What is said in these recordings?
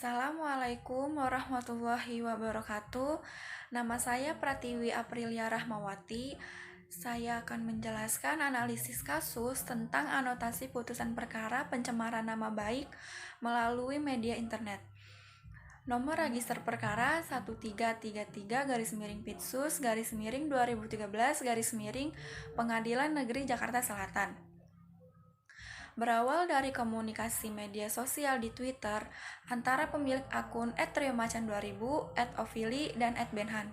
Assalamualaikum warahmatullahi wabarakatuh. Nama saya Pratiwi Aprilia Rahmawati. Saya akan menjelaskan analisis kasus tentang anotasi putusan perkara pencemaran nama baik melalui media internet. Nomor register perkara 1333-Pitsus-2013 Pengadilan Negeri Jakarta Selatan. Berawal dari komunikasi media sosial di Twitter antara pemilik akun @triomacan2000, @ovili, dan @benhan.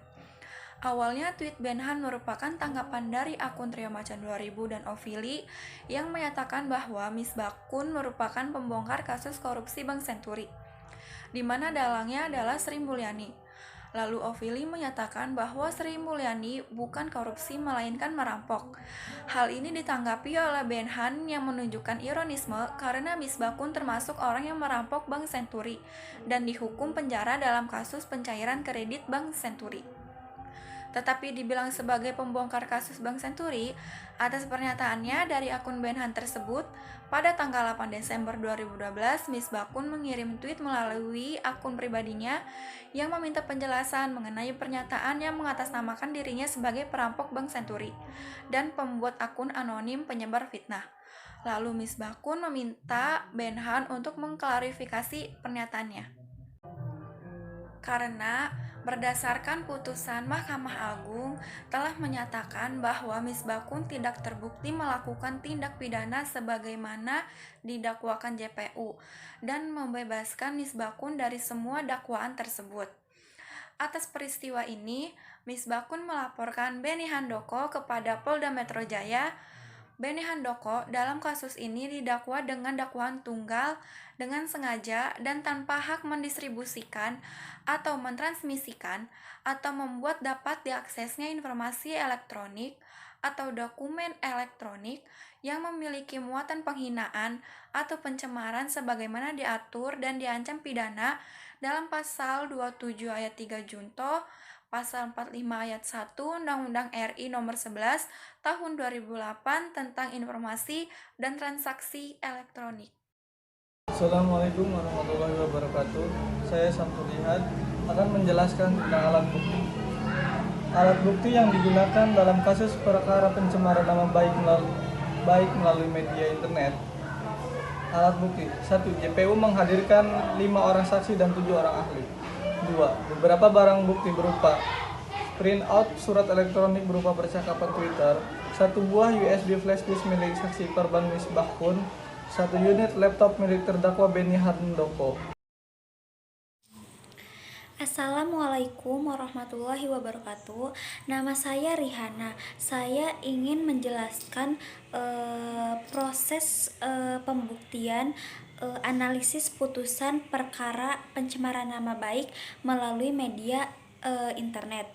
Awalnya tweet Benhan merupakan tanggapan dari akun Triomacan2000 dan Ovili yang menyatakan bahwa Miss Bakun merupakan pembongkar kasus korupsi Bank Senturi, di mana dalangnya adalah Sri Mulyani. Lalu Ovili menyatakan bahwa Sri Mulyani bukan korupsi melainkan merampok. Hal ini ditanggapi oleh Benhan yang menunjukkan ironisme karena Miss Bakun termasuk orang yang merampok Bank Senturi dan dihukum penjara dalam kasus pencairan kredit Bank Senturi. Tetapi dibilang sebagai pembongkar kasus Bank Senturi atas pernyataannya dari akun Benhan tersebut. Pada tanggal 8 Desember 2012, Miss Bakun mengirim tweet melalui akun pribadinya yang meminta penjelasan mengenai pernyataan yang mengatasnamakan dirinya sebagai perampok Bank Senturi dan pembuat akun anonim penyebar fitnah. Lalu Miss Bakun meminta Benhan untuk mengklarifikasi pernyataannya. Karena berdasarkan putusan Mahkamah Agung telah menyatakan bahwa Miss Bakun tidak terbukti melakukan tindak pidana sebagaimana didakwakan JPU dan membebaskan Miss Bakun dari semua dakwaan tersebut. Atas peristiwa ini, Miss Bakun melaporkan Beni Handoko kepada Polda Metro Jaya. Beni Handoko dalam kasus ini didakwa dengan dakwaan tunggal dengan sengaja dan tanpa hak mendistribusikan atau mentransmisikan atau membuat dapat diaksesnya informasi elektronik atau dokumen elektronik yang memiliki muatan penghinaan atau pencemaran sebagaimana diatur dan diancam pidana dalam pasal 27 ayat 3 Junto, Pasal 45 ayat 1 Undang-Undang RI Nomor 11 Tahun 2008 tentang Informasi dan Transaksi Elektronik. Assalamualaikum warahmatullahi wabarakatuh. Saya Samsurihan akan menjelaskan tentang alat bukti. Alat bukti yang digunakan dalam kasus perkara pencemaran nama baik melalui media internet. Alat bukti 1. JPU menghadirkan 5 orang saksi dan 7 orang ahli. 2. Beberapa barang bukti berupa print out surat elektronik berupa percakapan Twitter, 1 buah USB flash disk milik saksi korban Miss Bakun, 1 unit laptop milik terdakwa Beni Handoko. Assalamualaikum warahmatullahi wabarakatuh. Nama saya Rihana. Saya ingin menjelaskan proses pembuktian analisis putusan perkara pencemaran nama baik melalui media internet.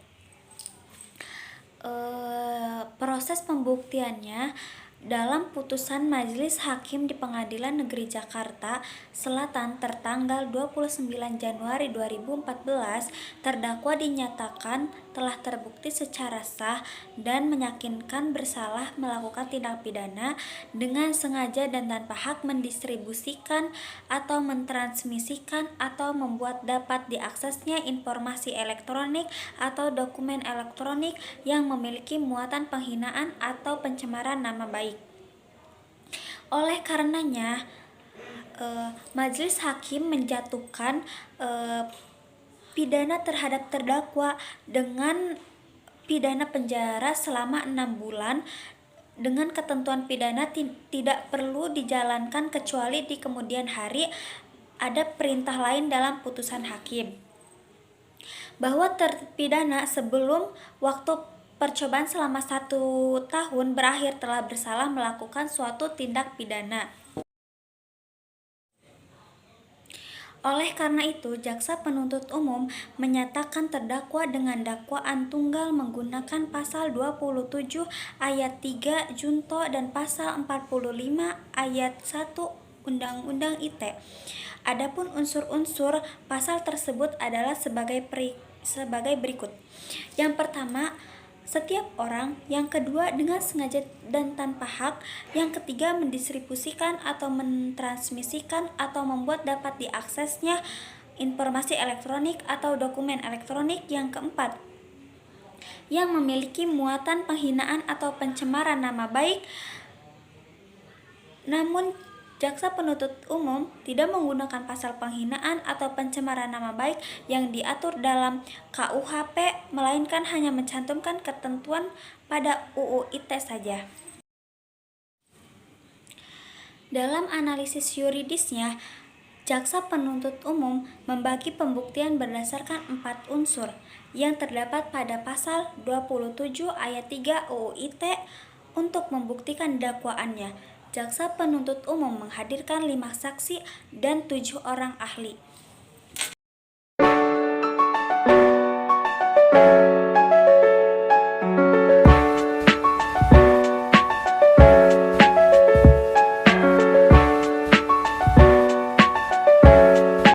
Proses pembuktiannya dalam putusan Majelis Hakim di Pengadilan Negeri Jakarta Selatan tertanggal 29 Januari 2014, terdakwa dinyatakan telah terbukti secara sah dan meyakinkan bersalah melakukan tindak pidana dengan sengaja dan tanpa hak mendistribusikan atau mentransmisikan atau membuat dapat diaksesnya informasi elektronik atau dokumen elektronik yang memiliki muatan penghinaan atau pencemaran nama baik. Oleh karenanya, Majelis Hakim menjatuhkan pidana terhadap terdakwa dengan pidana penjara selama 6 bulan dengan ketentuan pidana tidak perlu dijalankan kecuali di kemudian hari ada perintah lain dalam putusan hakim. Bahwa terpidana sebelum waktu percobaan selama 1 tahun berakhir telah bersalah melakukan suatu tindak pidana. Oleh karena itu, Jaksa Penuntut Umum menyatakan terdakwa dengan dakwaan tunggal menggunakan pasal 27 ayat 3 Junto dan pasal 45 ayat 1 Undang-Undang ITE. Adapun unsur-unsur pasal tersebut adalah sebagai berikut. Yang pertama, setiap orang, yang kedua dengan sengaja dan tanpa hak, yang ketiga mendistribusikan atau mentransmisikan atau membuat dapat diaksesnya informasi elektronik atau dokumen elektronik. Yang keempat, yang memiliki muatan penghinaan atau pencemaran nama baik. Namun, jaksa penuntut umum tidak menggunakan pasal penghinaan atau pencemaran nama baik yang diatur dalam KUHP, melainkan hanya mencantumkan ketentuan pada UU ITE saja. Dalam analisis yuridisnya, jaksa penuntut umum membagi pembuktian berdasarkan 4 unsur yang terdapat pada pasal 27 ayat 3 UU ITE. Untuk membuktikan dakwaannya, jaksa penuntut umum menghadirkan 5 saksi dan 7 orang ahli.